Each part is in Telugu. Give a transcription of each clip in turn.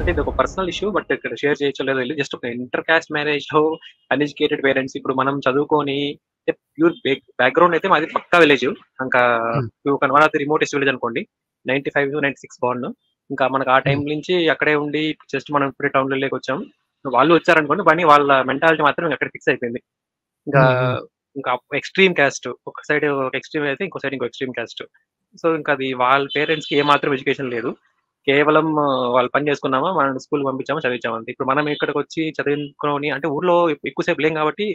అంటే ఇది ఒక పర్సనల్ ఇష్యూ. బట్ ఇక్కడ షేర్ చేయొచ్చో లేదో తెలీదు. జస్ట్ ఒక ఇంటర్ కాస్ట్ మ్యారేజ్‌లో అన్‌ఎడ్యుకేటెడ్ పేరెంట్స్ ఇప్పుడు మనం చదువుకొని ప్యూర్ బ్యాక్‌గ్రౌండ్ అయితే మాది పక్కా విలేజ్. ఇంకా ఒక one of the remotest village అనుకోండి. 95-96 బార్న్. ఇంకా మనకు ఆ టైం నుంచి అక్కడే ఉండి జస్ట్ మనం ఇప్పుడే టౌన్‌లోకి వచ్చాం. వాళ్ళు వచ్చారనుకోండి, కానీ వాళ్ళ మెంటాలిటీ మాత్రం అక్కడ ఫిక్స్ అయిపోయింది. ఇంకా ఇంకా ఎక్స్‌ట్రీమ్ కాస్ట్. ఒక సైడ్ ఒక ఎక్స్‌ట్రీమ్ అయితే ఇంకో సైడ్ ఇంకో ఎక్స్‌ట్రీమ్ కాస్ట్. సో ఇంకా అది వాళ్ళ పేరెంట్స్‌కి ఏమాత్రం ఎడ్యుకేషన్ లేదు. కేవలం వాళ్ళు పని చేసుకున్నామా, మనం స్కూల్‌కి పంపించామా, చదివించామా అంతే. ఇప్పుడు మనం ఇక్కడికొచ్చి చదువుకొని అంటే ఊర్లో ఎక్కువసేపు లేం కాబట్టి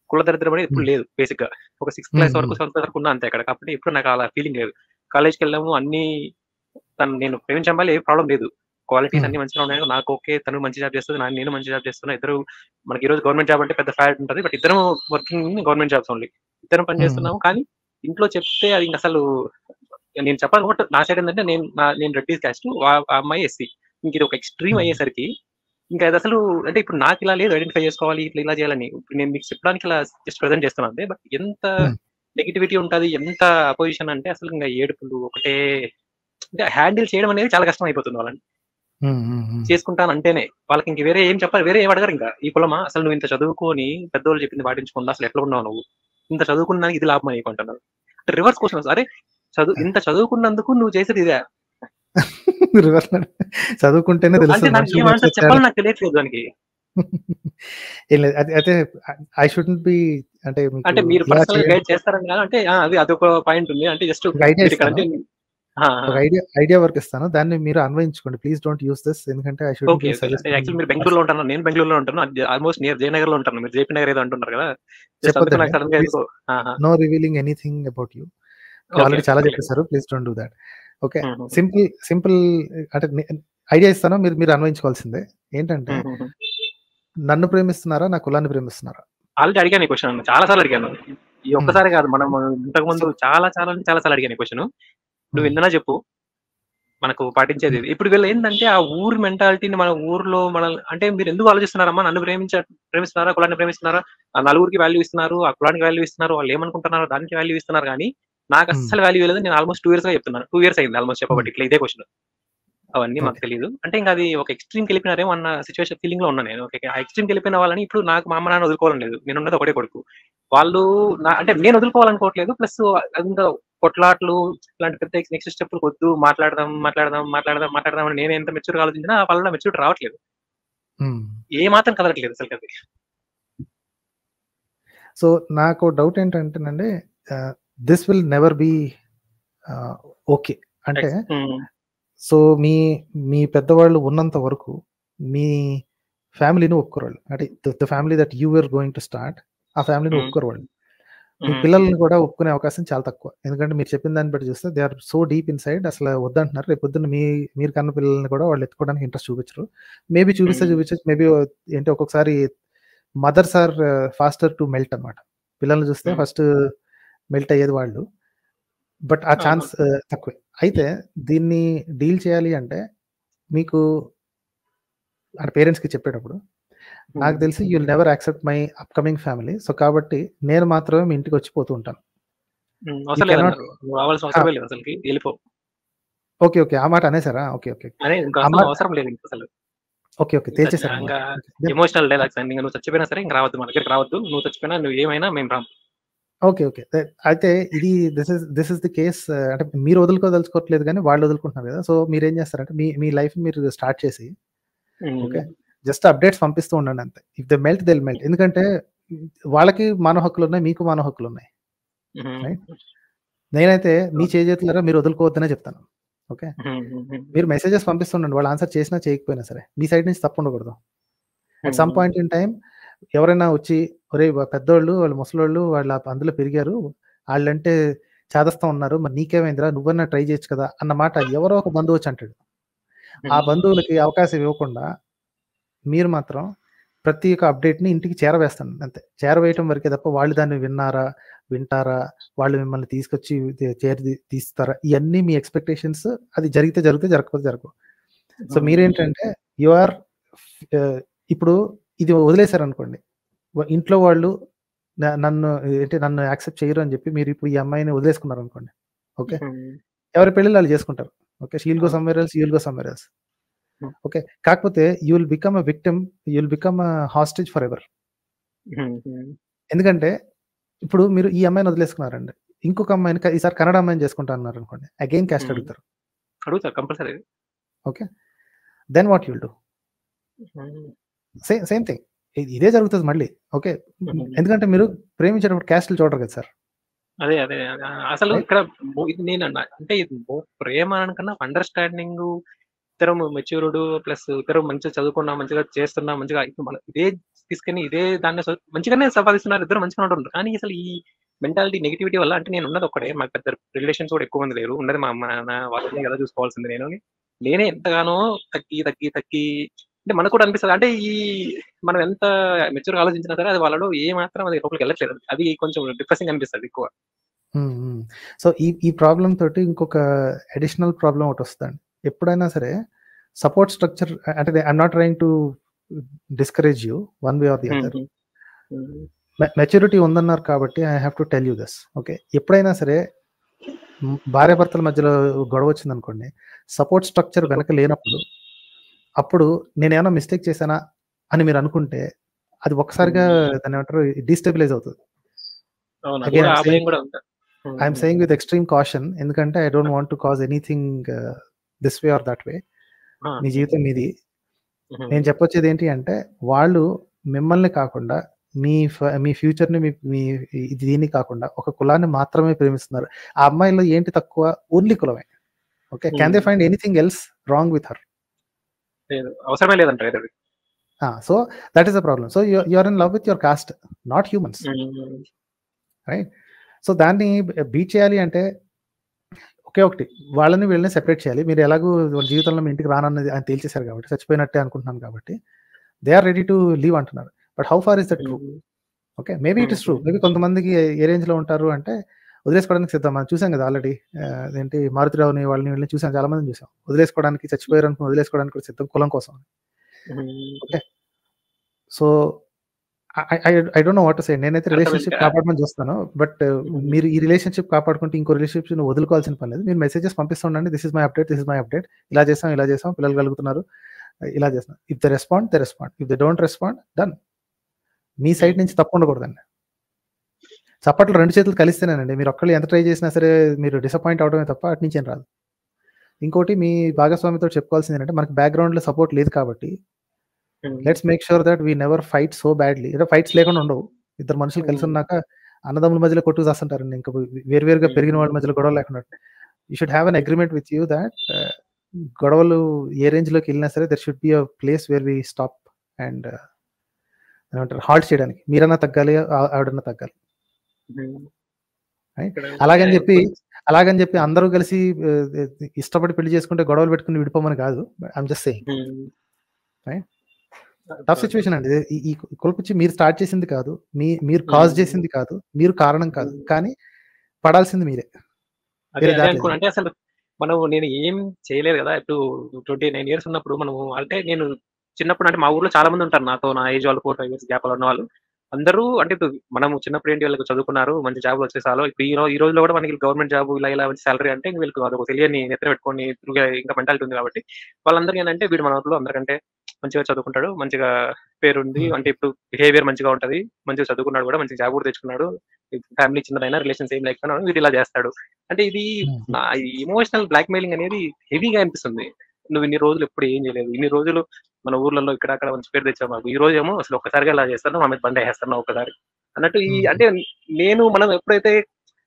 కుల దరిద్రం అనేది ఎప్పుడు లేదు బేసిక్‌గా. ఒక 6th క్లాస్ వరకు, 7th క్లాస్ వరకు ఉన్నా అంతే అక్కడ. కాబట్టి ఎప్పుడు నాకు అలా ఫీలింగ్ లేదు. కాలేజ్‌కెళ్ళాము అన్నీ నేను ప్రేమించే అమ్మాయిలో ఏ ప్రాబ్లమ్ లేదు. క్వాలిటీస్ అన్ని మంచిగా ఉన్నాయి. నాకు ఓకే. తను మంచి జాబ్ చేస్తది. నేను మంచి జాబ్ చేస్తున్నా. ఇద్దరు మనకి ఈరోజు గవర్నమెంట్ జాబ్ అంటే పెద్ద ఫ్యాట్ ఉంటది. బట్ ఇద్దరం వర్కింగ్ గవర్నమెంట్ జాబ్స్ ఓన్లీ. ఇద్దరం పని చేస్తున్నాము. కానీ ఇంట్లో చెప్తే అది అసలు నేను చెప్పాలనుకుంటే నా సైడ్ ఏంటంటే నేను రెడ్డిస్ క్యాస్ట్. ఆ అమ్మాయి ఎస్సీ. ఇంక ఇది ఒక ఎక్స్‌ట్రీమ్ అయ్యేసరికి ఇంకా అది అసలు అంటే ఇప్పుడు నాకు ఇలా లేదు ఐడెంటిఫై చేసుకోవాలి. ఇట్లా ఇలా చేయాలని. ఇప్పుడు నేను మీకు చెప్పడానికి ఇలా జస్ట్ ప్రెజెంట్ చేస్తున్నా అంతే. బట్ ఎంత నెగటివిటీ ఉంటది. ఎంత అపోజిషన్ అంటే అసలు ఇంక ఏడుపులు ఒకటే అంటే హ్యాండిల్ చేయడం అనేది చాలా కష్టం అయిపోతుంది వాళ్ళని. చేసుకుంటాను అంటేనే. వాళ్ళకి ఇంక వేరే ఏం చెప్పాలి. వేరే ఏం అడగరు ఇంకా. ఈ కులమా? అసలు నువ్వు ఇంత చదువుకొని పెద్దోళ్ళు చెప్పింది పాటించకుండా అసలు ఎట్లా ఉన్నావు నువ్వు? ఇంత చదువుకున్నానికి ఇది లాభమా నీకు అంటున్నారు. రివర్స్ క్వెషన్ అరే ఇంత చదువుకున్నందుకు నువ్వు చేసేది ఇదే? చదువుకుంటేనే అంటే తెలుస్తుంది నాకు ఏం ఆన్సర్ చెప్పాలో నాకు తెలియట్లేదు దానికి. ఏం లేదు. అయితే ఐ షుడ్ంట్ బి అంటే అంటే మీరు పర్సనల్‌గా గైడ్ చేస్తారని కాదు. అంటే అది అదొక పాయింట్ ఉంది. అంటే జస్ట్ మీరు ఇక్కడ అంటే ఒక ఐడియా వర్క్ ఇస్తాను. దాన్ని మీరు అన్వయించుకోండి. Please don't use this. ఎందుకంటే I shouldn't be suggest. Actually మీరు బెంగళూరులో ఉంటారు. నేను బెంగళూరులో ఉంటాను. ఆల్మోస్ట్ నియర్ జయనగర్‌లో ఉంటాను. మీరు జేపీ నగర్ ఏదో అంటున్నారు కదా! జస్ట్ అందుకు నాకు సడెన్‌గా ఎందుకో no revealing anything about you. Already చాలా చెప్పేశారు. Please don't do that. Okay. Simple అంటే ఐడియా ఇస్తాను. మీరు అన్వయించుకోవాల్సిందే. ఏంటంటే నన్ను ప్రేమిస్తున్నారా? నా కులాన్ని ప్రేమిస్తున్నారా? ఆల్రెడీ అడిగాను ఈ క్వెషన్. చాలా సార్లు అడిగాను. ఈ ఒక్కసారి కాదు. మనం ఇంతకు ముందు చాలా సార్లు అడిగాను ఈ క్వెషన్. నువ్వు ఎన్నైనా చెప్పు. మనకు పాటించేది ఇది. ఇప్పుడు వీళ్ళు ఏంటంటే ఆ ఊరి మెంటాలిటీని మన ఊర్లో అంటే మీరు ఎందుకు ఆలోచిస్తున్నారమ్మా? నన్ను ప్రేమిస్తున్నారా? కులాన్ని ప్రేమిస్తున్నారా? ఆ నలుగురికి వాల్యూ ఇస్తున్నారు. ఆ కులానికి వాల్యూ ఇస్తున్నారు. వాళ్ళు ఏమనుకుంటున్నారో దానికి వాల్యూ ఇస్తున్నారు కానీ నాకు అస్సలు వాల్యూ లేదు. నేను ఆల్మోస్ట్ 2 ఇయర్స్‌గా చెప్తున్నాను. 2 ఇయర్స్ అయింది ఆల్మోస్ట్ చెప్పబట్టి ఇట్లా ఇదే క్వెషన్. అవన్నీ మాకు తెలీదు. అంటే ఇంకా అది ఒక ఎక్స్‌ట్రీమ్‌కి వెళ్ళిపోయినారేమో అన్న సిట్యుయేషన్ ఫీలింగ్‌లో ఉన్నా నేను. ఓకే. ఆ ఎక్స్‌ట్రీమ్‌కి వెళ్ళిపోయిన వాళ్ళని ఇప్పుడు నాకు మా అమ్మ నాన్న వదులుకోవాలని లేదు. నేనున్నది ఒకటే కొడుకు. వాళ్ళు అంటే నేను వదులుకోవాలనుకోవట్లేదు. ప్లస్ ఇంకా కొట్లాట్లు ఇలాంటి పెద్ద నెక్స్ట్ స్టెప్‌లు వద్దు. మాట్లాడదాం అని నేను ఎంత మెచ్యూర్‌గా ఆలోచించినా వాళ్ళలో మెచ్యూరిటీ రావట్లేదు. ఏ మాత్రం కదలట్లేదు అసలుకది. సో నాకు డౌట్ ఏంటంటేనండి this will never be okay. అంటే సో మీ పెద్దవాళ్ళు ఉన్నంత వరకు మీ ఫ్యామిలీని ఒప్పుకోరు. అంటే the family that you are going to start ఆ ఫ్యామిలీని ఒప్పుకోరు వాళ్ళు. మీ పిల్లల్ని కూడా ఒప్పుకునే అవకాశం చాలా తక్కువ. ఎందుకంటే మీరు చెప్పిన దాన్ని బట్టి చూస్తే they are so deep inside అసలు వద్దంటున్నారు. రేపు పొద్దున్న మీరు కన్న పిల్లల్ని కూడా వాళ్ళు ఎత్తుకోవడానికి ఇంట్రెస్ట్ చూపించరు. మేబీ చూపించచ్చు. మేబీ ఏంటి ఒక్కొక్కసారి mothers are faster to melt అన్నమాట. పిల్లల్ని చూస్తే ఫస్ట్ మెల్ట్ అయ్యేది వాళ్ళు. బట్ ఆ ఛాన్స్ తక్కువే. అయితే దీన్ని డీల్ చేయాలి అంటే మీకు అంటే పేరెంట్స్‌కి చెప్పేటప్పుడు నాకు తెలిసి you will never accept my upcoming family. So కాబట్టి నేను మాత్రమే మీ ఇంటికి వచ్చి పోతూ ఉంటాను. అవసరం లేదన్నారు. రావాల్సిన అవసరమే లేదు అసలుకి. వెళ్ళిపో. ఓకే. ఆ మాట అనేసారా? ఓకే. అవసరం లేదు ఇంకా అసలు. ఓకే. తేల్చేసారు. ఇంకా ఎమోషనల్ డైలాగ్స్ అండి. నువ్వు చచ్చిపోయినా సరే ఇంక రావద్దు. మన దగ్గరికి రావద్దు. నువ్వు చచ్చిపోయినా నువ్వు ఏమైనా మేము రాము. ఓకే. అయితే ఇది దిస్ ఇస్ ది కేస్. అంటే మీరు వదులుకోదలుచుకోవట్లేదు కానీ వాళ్ళు వదులుకుంటున్నారు కదా! సో మీరేం చేస్తారంటే మీ లైఫ్‌ని మీరు స్టార్ట్ చేసి ఓకే. జస్ట్ అప్డేట్స్ పంపిస్తూ ఉండండి అంతే. If they melt they will melt. ఎందుకంటే వాళ్ళకి మానవ హక్కులున్నాయి. మీకు మానవ హక్కులున్నాయి. రైట్? నేనైతే మీ చేతులారా మీరు వదులుకోవద్దనే చెప్తాను. ఓకే. మీరు మెసేజెస్ పంపిస్తుండండి. వాళ్ళు ఆన్సర్ చేసినా చేయకపోయినా సరే. మీ సైడ్ నుంచి తప్పు ఉండకూడదు. At some point in time ఎవరైనా వచ్చి ఒరేయ్ పెద్దోళ్ళు వాళ్ళు ముసలోళ్ళు వాళ్ళు అందులో పెరిగారు. వాళ్ళంటే చాదస్తం ఉన్నారు. మరి నీకేమైందిరా నువ్వన్నా ట్రై చేయొచ్చు కదా! అన్న మాట ఎవరో ఒక బంధువు వచ్చి అంటాడు. ఆ బంధువులకి అవకాశం ఇవ్వకుండా మీరు మాత్రం ప్రతి ఒక్క అప్డేట్‌ని ఇంటికి చేరవేస్తాను అంతే. చేరవేయటం వరకే తప్ప వాళ్ళు దాన్ని వింటారా? వాళ్ళు మిమ్మల్ని తీసుకొచ్చి తీస్తారా? ఇయన్నీ మీ ఎక్స్‌పెక్టేషన్స్ అది జరిగితే జరుగుతాయి. జరగకపోతే జరగవు. సో మీరేంటంటే యూ ఆర్ ఇప్పుడు ఇది వదిలేసారనుకోండి. ఇంట్లో వాళ్ళు నన్ను యాక్సెప్ట్ చేయరు అని చెప్పి మీరు ఇప్పుడు ఈ అమ్మాయిని వదిలేసుకున్నారనుకోండి. ఓకే. ఎవరి పెళ్ళిళ్ళు వాళ్ళు చేసుకుంటారు. Okay. She will go somewhere else. You will go somewhere else. Okay. కాకపోతే you will become a victim, you will become a hostage for ever. ఎందుకంటే ఇప్పుడు మీరు ఈ అమ్మాయిని వదిలేసుకున్నారండి. ఇంకొక అమ్మాయిని ఈసారి కన్నడ అమ్మాయిని చేసుకుంటా అన్నారనుకోండి. అగైన్ క్యాస్ట్ అడుగుతారు. అడుగుతారు compulsory. Okay. Then what you will do? Same thing. ఇదే జరుగుతది మళ్ళీ. ఓకే. ఎందుకంటే మీరు ప్రేమించేటప్పుడు క్యాస్ట్‌లు చూడరు కదా సార్. అదే. అసలు రైట్? ఇక్కడ ఇది నేనన్నా అంటే ఇది ప్రేమ అనకన్నా అండర్‌స్టాండింగు, ఇద్దరం మెచ్యూర్డ్ ప్లస్ ఇద్దరం మంచిగా చదువుకున్నాం, మంచిగా చేస్తున్నాం, మంచిగా ఇప్పుడు మనం ఇదే తీసుకొని ఇదే దాన్ని మంచిగానే సంపాదిస్తున్నారు. ఇద్దరు మంచిగానే ఉంటున్నారు. కానీ అసలు ఈ మెంటాలిటీ నెగటివిటీ వల్ల అంటే నేను ఉన్నది ఒక్కడే. మాకు పెద్ద రిలేషన్స్ కూడా ఎక్కువ మంది లేరు. ఉన్నది మా అమ్మ, నాన్న వాళ్ళనే కదా చూసుకోవాల్సింది నేను. నేనే ఎంతగానో తగ్గి అంటే మనకు కూడా అనిపిస్తది. అంటే మనం ఎంత మెచ్యూర్‌గా ఆలోచించినా సరే అది వాళ్ళలో ఏ మాత్రం అది లోపలికి వెళ్ళట్లేదు. అది కొంచెం డిప్రెసింగ్ అనిపిస్తది ఎక్కువ. సో ఈ ప్రాబ్లమ్ తోటి ఇంకొక అడిషనల్ ప్రాబ్లమ్ ఒకటొస్తదండి. ఎప్పుడైనా సరే సపోర్ట్ స్ట్రక్చర్ అంటే I'm not trying to discourage you one way or the other. Maturity ఉందన్నారు కాబట్టి I have to tell you this. Okay. ఎప్పుడైనా సరే భార్యాభర్తల మధ్యలో గొడవ వచ్చిందనుకోండి, సపోర్ట్ స్ట్రక్చర్ వెనక లేనప్పుడు, అప్పుడు నేనేమన్నా మిస్టేక్ చేశానా అని మీరు అనుకుంటే అది ఒక్కసారిగా దాన్ని ఏమంటారు డీస్టెబిలైజ్ అవుతుంది. Again I'm saying with extreme caution. ఎందుకంటే I don't want to cause anything this way or that way. మీ జీవితం మీది. నేను చెప్పొచ్చేది ఏంటి అంటే వాళ్ళు మిమ్మల్ని కాకుండా మీ ఫ్యూచర్‌ని మీ దీన్ని కాకుండా ఒక కులాన్ని మాత్రమే ప్రేమిస్తున్నారు. ఆ అమ్మాయిలో ఏంటి తక్కువ? ఓన్లీ కులమే. Okay. Can they find anything else wrong with her? లేదు. అవసరమే లేదంటారు అది. So that is the problem. So you are in love with your caste, not humans. Right? So దాన్ని బీట్ చేయాలి అంటే ఒకే ఒకటి, వాళ్ళని వీళ్ళని సెపరేట్ చేయాలి. మీరు ఎలాగో వాళ్ళ జీవితంలో మీ ఇంటికి రానన్నది ఆయన తేల్చేశారు కాబట్టి, చచ్చిపోయినట్టే అనుకుంటున్నాను కాబట్టి they are ready to leave అంటున్నారు. But how far is that true? Okay. Maybe it is true. Maybe కొంతమందికి ఏ రేంజ్‌లో ఉంటారు అంటే వదిలేసుకోవడానికి సిద్ధం. మనం చూసాం కదా ఆల్రెడీ. అదేంటి మారుతిరావుని వాళ్ళని వీళ్ళని చూసాం, చాలా మందిని చూసాం. వదిలేసుకోవడానికి చచ్చిపోయారు అనుకుని వదిలేసుకోవడానికి కూడా సిద్ధం కులం కోసం. Okay. So I don't know what to say. నేనైతే రిలేషన్‌షిప్ కాపాడమని చూస్తాను. బట్ మీరు ఈ రిలేషన్‌షిప్ కాపాడుకుంటే ఇంకో రిలేషన్‌షిప్‌ని వదులుకోవాల్సిన పని లేదు. మీరు మెసేజెస్ పంపిస్తూ ఉండండి. This is my update. ఇలా చేసాం, పిల్లలు కలుగుతున్నారు. ఇలా చేస్తున్నాం. If they respond. If they don't respond done. Me side నుంచి తప్పు ఉండకూడదండి. చప్పట్లు 2 చేతులు కలిస్తేనేనండి. మీరు ఒక్కళ్ళు ఎంత ట్రై చేసినా సరే మీరు డిసప్పాయింట్ అవ్వడమే తప్ప అటు నుంచి ఏం రాదు. ఇంకోటి మీ భాగస్వామితో చెప్పుకోవాల్సింది ఏంటంటే మనకి బ్యాక్‌గ్రౌండ్‌లో సపోర్ట్ లేదు కాబట్టి let's make sure that we never fight so badly. ఏదో ఫైట్స్ లేకుండా ఉండవు. ఇద్దరు మనుషులు కలిసి ఉన్నాక అన్నదమ్ముల మధ్యలో కొట్టుకు చేస్తుంటారండి. ఇంకా వేరువేరుగా పెరిగిన వాళ్ళ మధ్యలో గొడవలు లేకుండా. You should have an agreement with you that గొడవలు ఏ రేంజ్‌లోకి వెళ్ళినా సరే there should be a place where we stop and ఏమంటారు హాల్ట్ చేయడానికి. మీరన్నా తగ్గాలి, ఆవిడన్నా తగ్గాలి. అలాగని చెప్పి అందరూ కలిసి ఇష్టపడి పెళ్లి చేసుకుంటే గొడవలు పెట్టుకుని విడిపోమని కాదు. I'm just saying. Right? Tough situation అండి. ఈ కులపిచ్చి మీరు స్టార్ట్ చేసింది కాదు, మీరు కాజ్ చేసింది కాదు, మీరు కారణం కాదు. కానీ పడాల్సింది మీరే. అంటే అసలు నేను ఏం చేయలేదు కదా. ఇప్పుడు 29 ఇయర్స్ ఉన్నప్పుడు అంటే నేను చిన్నప్పుడు అంటే మా ఊర్లో చాలా మంది ఉంటారు నాతో నా ఏజ్ వాళ్ళు 4-5 ఇయర్స్ గ్యాప్ ఉన్న వాళ్ళు. అందరూ అంటే ఇప్పుడు మనం చిన్నప్పుడు ఏంటి వీళ్ళకి చదువుకున్నారు, మంచి జాబ్ వచ్చేసాలో ఇప్పుడు ఈ రోజుల్లో కూడా మనకి గవర్నమెంట్ జాబ్ ఇలా మంచి సాలరీ అంటే వీళ్ళకి అదొక తెలియని నెత్తిన పెట్టుకొని ఇంకా మెంటాలిటీ ఉంది కాబట్టి వాళ్ళందరికీ ఏంటంటే వీడు మన ఊర్లో అందరికంటే మంచిగా చదువుకుంటాడు, మంచిగా పేరుంది, అంటే ఇప్పుడు బిహేవియర్ మంచిగా ఉంటది, మంచిగా చదువుకున్నాడు కూడా, మంచి జాబ్ కూడా తెచ్చుకున్నాడు, ఫ్యామిలీ చిన్నదైనా రిలేషన్స్ ఏం లేకపోయినా వీడు ఇలా చేస్తాడు అంటే ఇది ఎమోషనల్ బ్లాక్ మెయిలింగ్ అనేది హెవీగా అనిపిస్తుంది. నువ్వు ఇన్ని రోజులు ఎప్పుడు ఏం చేయలేదు, ఇన్ని రోజులు మన ఊర్లలో ఇక్కడక్కడ మంచి పేరు తెచ్చావు, మాకు ఈ రోజు ఏమో అసలు ఒక్కసారిగా ఇలా చేస్తాను, మా మీద బండి వేస్తున్నావు ఒకసారి అన్నట్టు. అంటే మనం ఎప్పుడైతే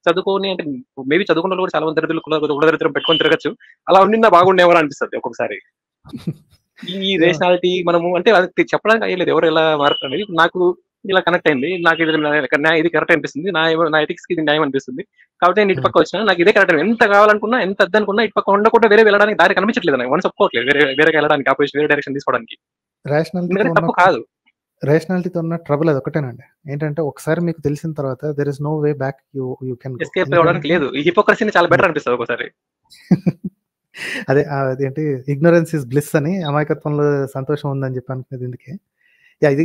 చదువుకొని అంటే మేబీ చదువుకున్న కూడా చాలా మంది దరిద్రులు కులదరిద్రం పెట్టుకొని తిరగచ్చు, అలా ఉండినా బాగుండేవారు అనిపిస్తుంది ఒక్కొక్కసారి. ఈ రేషనాలిటీ మనము అంటే అది చెప్పడానికి అయ్యలేదు ఎవరు ఎలా మారుతుంది. నాకు ఇలా కనెక్ట్ అయింది, నాకు ఇది కరెక్ట్ అనిపిస్తుంది, నా ఎథిక్స్ కి ఇది న్యాయం అనిపిస్తుంది కాబట్టి నేను ఇటు పక్క వచ్చినా నాకు ఇదే కరెక్ట్. ఎంత కావాలనుకున్నా ఎంత అద్దనుకున్నా ఇటు పక్క ఉండకుండా వేరే వెళ్ళడానికి దారి కనిపించట్లేదు, నాకు మనసు ఒప్పుకోవట్లేదు వేరే వెళ్ళడానికి, ఆపోజిట్ వేరే డైరెక్షన్ తీసుకోవడానికి. తప్పు కాదు. రేషనాలిటీతో ఉన్న ట్రబుల్ అది ఒకటేనండి. ఏంటంటే ఒకసారి మీకు తెలిసిన తర్వాత there is no way back. You can escape అవ్వడానికి లేదు. ఈ హిపోక్రసీని చాలా బెటర్ అనిపిస్తుంది ఒకసారి. అదేంటి ఇగ్నోరెన్స్ ఇస్ బ్లిస్ అని, అమాయకత్వంలో సంతోషం ఉందని చెప్పి అనుకునేది ఇందుకే.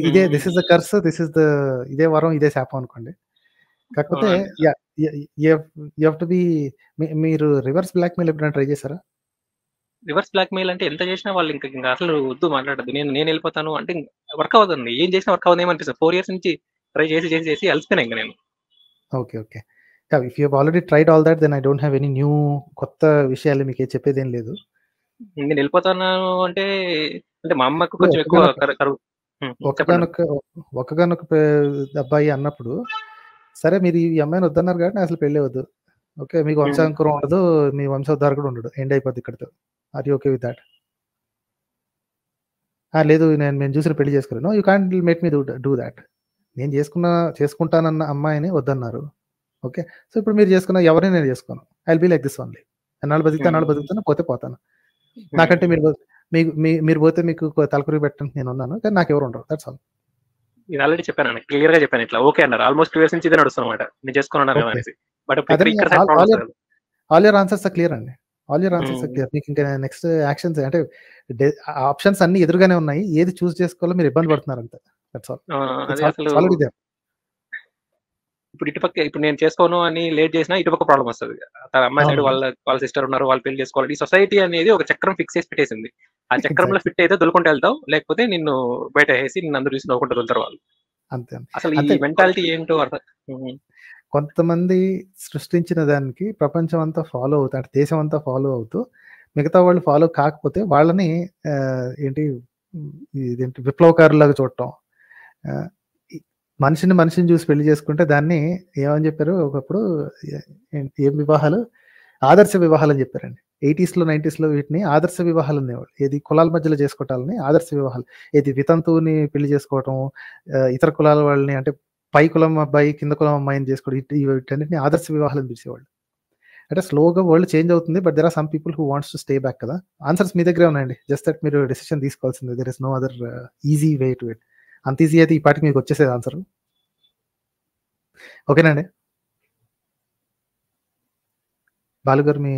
ఇదే దిస్ ఇస్ ద కర్స్, ఇదే వరం, ఇదే శాపం అనుకోండి. కాకపోతే యూ హావ్ టు బి. మీరు రివర్స్ బ్లాక్ మెయిల్ ఎప్పుడైనా ట్రై చేశారా? రివర్స్ బ్లాక్ మెయిల్ అంటే ఎంత చేసినా వాళ్ళు ఇంకా అసలు వద్దు మాట్లాడద్దు, నేను వెళ్ళిపోతాను అంటే వర్క్ అవ్వదండి. ఏం చేసినా వర్క్ అవ్వదు ఏమనిపిస్తుంది. 4 years నుంచి ట్రై చేసి అలసిపోయినా ఇంకా నేను. Okay. Okay. If you have already tried all that, then I don't have any new కొత్త విషయాలు మీకు చెప్పేదేం లేదు. నేను వెళ్ళిపోతాను అంటే మా అమ్మకు కొంచెం ఎక్కువ కరువు. చెప్పండి. ఒక్కగానొక అబ్బాయి అన్నప్పుడు, సరే మీరు ఈ అమ్మాయిని వద్దన్నారు కాబట్టి అసలు పెళ్ళే వద్దు. ఓకే, మీకు వంశాంకురం ఉండదు, మీ వంశోద్ధారకుడు ఉండడు, ఎండ్ అయిపోద్ది ఇక్కడితో. Are you okay with that? లేదు, మేము చూసిన పెళ్లి చేసుకోలేదు. No, you can't make me do that. నేను చేసుకుంటానన్న అమ్మాయిని వద్దన్నారు. ఓకే, సో ఇప్పుడు మీరు చేసుకున్న ఎవరిని నేను చేసుకోను. I will be like this only. ఎన్నాళ్ళు బతుకుతాను, పోతే పోతాను. నాకంటే మీరు పోతే మీకు తలకురి పెట్టడానికి నేను ఉన్నాను, కానీ నాకు ఎవరు ఉండరు. That's all. నేను ఆల్రెడీ చెప్పాను, క్లియర్ గా చెప్పాను, ఇట్లా ఓకే అన్నారు. ఆల్మోస్ట్ 2 years నుంచి ఇదే నడుస్తుంది అనమాట. నేను చేసుకున్నాను కదా అనేసి. But all your answers clear అండి. All your answers clear. మీకు ఇంకా నెక్స్ట్ యాక్షన్స్ అంటే ఆప్షన్స్ అన్ని ఎదురుగానే ఉన్నాయి. ఏది చూస్ చేసుకోవాలో మీరు ఇబ్బంది పడుతున్నారు అంతే. That's all. ఇప్పుడు నేను చేసుకోను అని లేట్ చేసినా ఇటుపక్క ప్రాబ్లం వస్తుంది. అమ్మాయి సైడ్ వాళ్ళ సిస్టర్ ఉన్నారు, వాళ్ళు పెళ్లి చేసుకోవాలి. ఈ సొసైటీ అనేది ఒక చక్రం ఫిక్స్ చేసి పెట్టేసింది. ఆ చక్రంలో ఫిట్ అయితే దొరుకుంటూ వెళ్తావు, లేకపోతే నిన్ను బయట వేసి నిన్ను అందరూ చూసి నవ్వుకుంటూ వెళ్తారు వాళ్ళు. అంతే. అసలు ఈ మెంటాలిటీ ఏంటో అర్థం. కొంతమంది సృష్టించిన దానికి ప్రపంచం అంతా ఫాలో అవుతూ, అంటే దేశం అంతా ఫాలో అవుతూ, మిగతా వాళ్ళు ఫాలో కాకపోతే వాళ్ళని ఇదేంటి విప్లవకారులాగా చూడటం. మనిషిని చూసి పెళ్లి చేసుకుంటే దాన్ని ఏమని చెప్పారు ఒకప్పుడు, ఏం వివాహాలు, ఆదర్శ వివాహాలు అని చెప్పారండి. 80s లో 90s లో వీటిని ఆదర్శ వివాహాలు అనేవాళ్ళు. ఏది కులాల మధ్యలో చేసుకోవటాలని ఆదర్శ వివాహాలు. ఏది వితంతువుని పెళ్లి చేసుకోవటం, ఇతర కులాల వాళ్ళని, అంటే పై కులం అబ్బాయి కింద కులం అమ్మాయిని చేసుకోవడం, వీటన్నిటిని ఆదర్శ వివాహాలు అని పిలిచేవాళ్ళు. అంటే స్లోగా వరల్డ్ చేంజ్ అవుతుంది, but there are some people who wants to stay back కదా. ఆన్సర్స్ మీ దగ్గరే ఉన్నాయండి, జస్ట్ దట్ మీరు డెసిషన్ తీసుకోవాల్సింది. There is no other easy way to it. అంత ఈజీ అయితే ఈ పాటికి మీకు వచ్చేసేది ఆన్సర్. ఓకేనండి. బాలుగారు మీ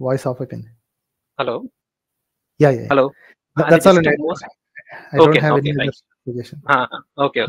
వాయిస్ ఆఫ్ అయిపోయింది. హలో. హలో. దట్స్ ఆల్ అండి. I don't have any other suggestion. Okay.